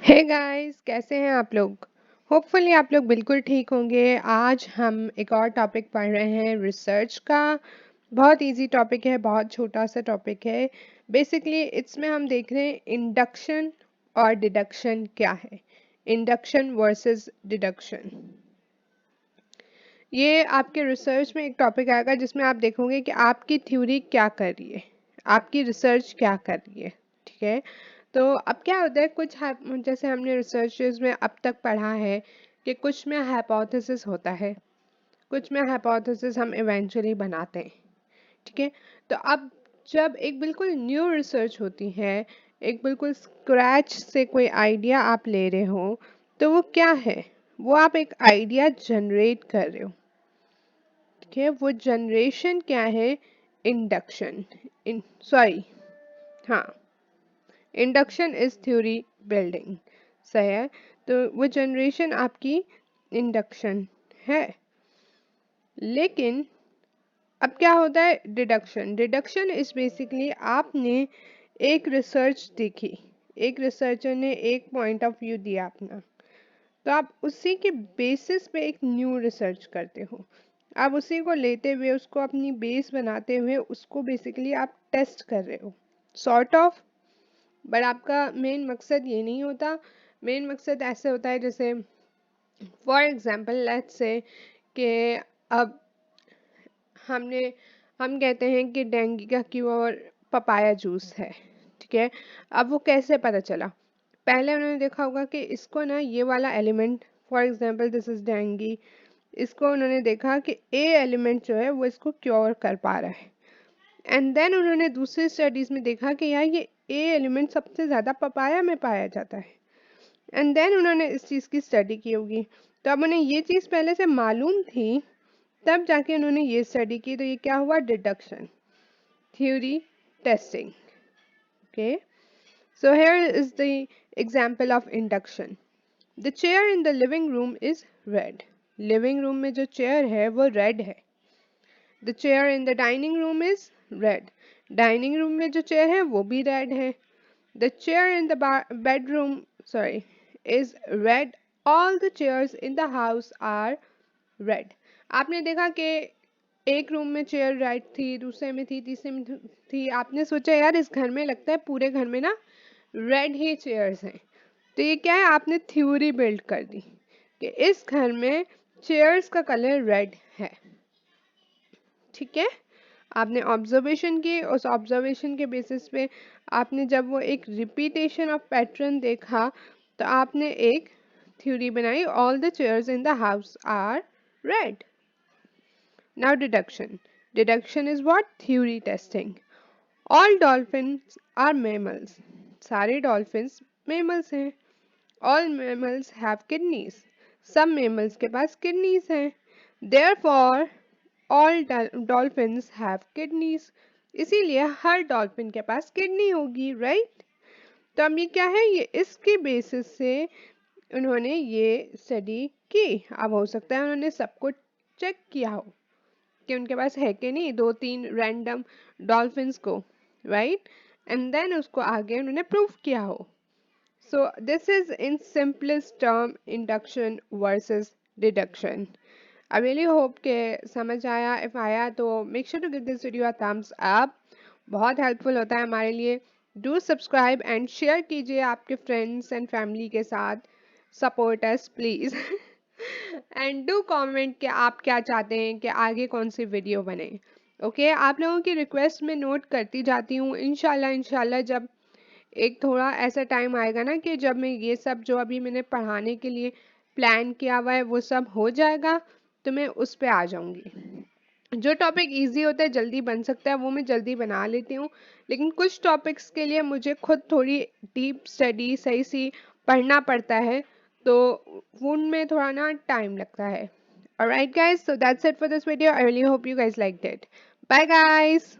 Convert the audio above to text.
Hey guys, कैसे हैं आप लोग। होपफुली आप लोग बिल्कुल ठीक होंगे। आज हम एक और टॉपिक पढ़ रहे हैं रिसर्च का। बहुत इजी टॉपिक है, बहुत छोटा सा टॉपिक है। बेसिकली इसमें हम देख रहे हैं इंडक्शन और डिडक्शन क्या है। Induction versus deduction. ये आपके रिसर्च में एक टॉपिक आएगा जिसमें आप देखोगे कि आपकी थ्योरी क्या कर रही है, आपकी रिसर्च क्या कर रही है। ठीक है, तो अब क्या होता है, जैसे हमने रिसर्चेस में अब तक पढ़ा है कि कुछ में हाइपोथेसिस होता है, कुछ में हाइपोथेसिस हम इवेंचुअली बनाते हैं। ठीक है, तो अब जब एक बिल्कुल न्यू रिसर्च होती है, एक बिल्कुल स्क्रैच से कोई आइडिया आप ले रहे हो, तो वो क्या है, वो आप एक आइडिया जनरेट कर रहे हो। ठीक है, वो जनरेशन क्या है, इंडक्शन। इन सॉरी, हाँ, इंडक्शन इज थ्योरी बिल्डिंग। सही है, तो वो जनरेशन आपकी इंडक्शन है। लेकिन अब क्या होता है डिडक्शन। डिडक्शन इज बेसिकली आपने एक रिसर्च देखी, एक रिसर्चर ने एक पॉइंट ऑफ व्यू दिया अपना, तो आप उसी के बेसिस पे एक न्यू रिसर्च करते हो। आप उसी को लेते हुए, उसको अपनी बेस बनाते हुए, उसको बेसिकली आप टेस्ट कर रहे हो, सॉर्ट ऑफ। बट आपका मेन मकसद ये नहीं होता। मेन मकसद ऐसे होता है जैसे फॉर एग्जांपल लेट्स से कि अब हमने हम कहते हैं कि डेंगू का क्योर पपाया जूस है। ठीक है, अब वो कैसे पता चला। पहले उन्होंने देखा होगा कि इसको ना ये वाला element, for example this is dinghy, इसको उन्होंने देखा कि ए एलिमेंट जो है वो इसको क्योर कर पा रहा है। एंड देन उन्होंने दूसरी स्टडीज में देखा कि यार ये ए एलिमेंट सबसे ज़्यादा पपाया में पाया जाता है। एंड देन उन्होंने इस चीज़ की स्टडी की होगी, तो अब उन्हें ये चीज़ पहले से मालूम थी, तब जाके उन्होंने ये स्टडी की, तो ये क्या हुआ, deduction, theory testing. Okay, so here is the example of induction. The chair in the living room is red. Living room में जो चेयर है वो रेड है। The chair in the dining room is red. Dining room में जो chair है वो भी रेड है। The chair in the bedroom, sorry, is red. All the chairs in the house are red. आपने देखा कि एक रूम में चेयर रेड थी, दूसरे में थी, तीसरे में थी। आपने सोचा यार इस घर में लगता है पूरे घर में ना रेड ही चेयर्स हैं। तो ये क्या है, आपने थ्योरी बिल्ड कर दी कि इस घर में चेयर्स का कलर रेड है। ठीक है, आपने ऑब्जर्वेशन की, उस ऑब्जर्वेशन के बेसिस पे आपने जब वो एक रिपीटेशन ऑफ पैटर्न देखा, तो आपने एक थ्योरी बनाई, all the chairs in the house are red. Now deduction. Deduction is what, theory testing. All dolphins are mammals. सारे डॉल्फिन्स मेमल्स हैं। All mammals have kidneys. सब मेमल्स के पास किडनीज हैं। Therefore all dolphins have kidneys. इसीलिए हर dolphin के पास kidney होगी, राइट। तो अब ये क्या है, ये इसके बेसिस से उन्होंने ये स्टडी की। अब हो सकता है उन्होंने सबको चेक किया हो कि उनके पास है कि नहीं, दो तीन रैंडम डॉल्फिन्स को, राइट। एंड देन उसको आगे उन्होंने प्रूव किया हो। So this is in simplest term induction versus deduction. I really hope के समझ आया। If आया तो make sure to give this video a thumbs up. बहुत helpful होता है हमारे लिए। Do subscribe and share कीजिए आपके friends and family के साथ। Support us please. And do comment कि आप क्या चाहते हैं कि आगे कौन सी वीडियो बने। ओके, आप लोगों की रिक्वेस्ट में नोट करती जाती हूँ। इंशाल्लाह इंशाल्लाह जब एक थोड़ा ऐसा टाइम आएगा ना कि जब मैं ये सब जो अभी मैंने पढ़ाने के लिए प्लान किया हुआ है वो सब हो जाएगा, तो मैं उस पे आ जाऊंगी। जो टॉपिक इजी होता है, जल्दी बन सकता है, वो मैं जल्दी बना लेती हूँ। लेकिन कुछ टॉपिक्स के लिए मुझे खुद थोड़ी डीप स्टडी सही सी पढ़ना पड़ता है, तो उनमें थोड़ा ना टाइम लगता है। Alright guys, so that's it for this video. I really hope you guys liked it. Bye guys.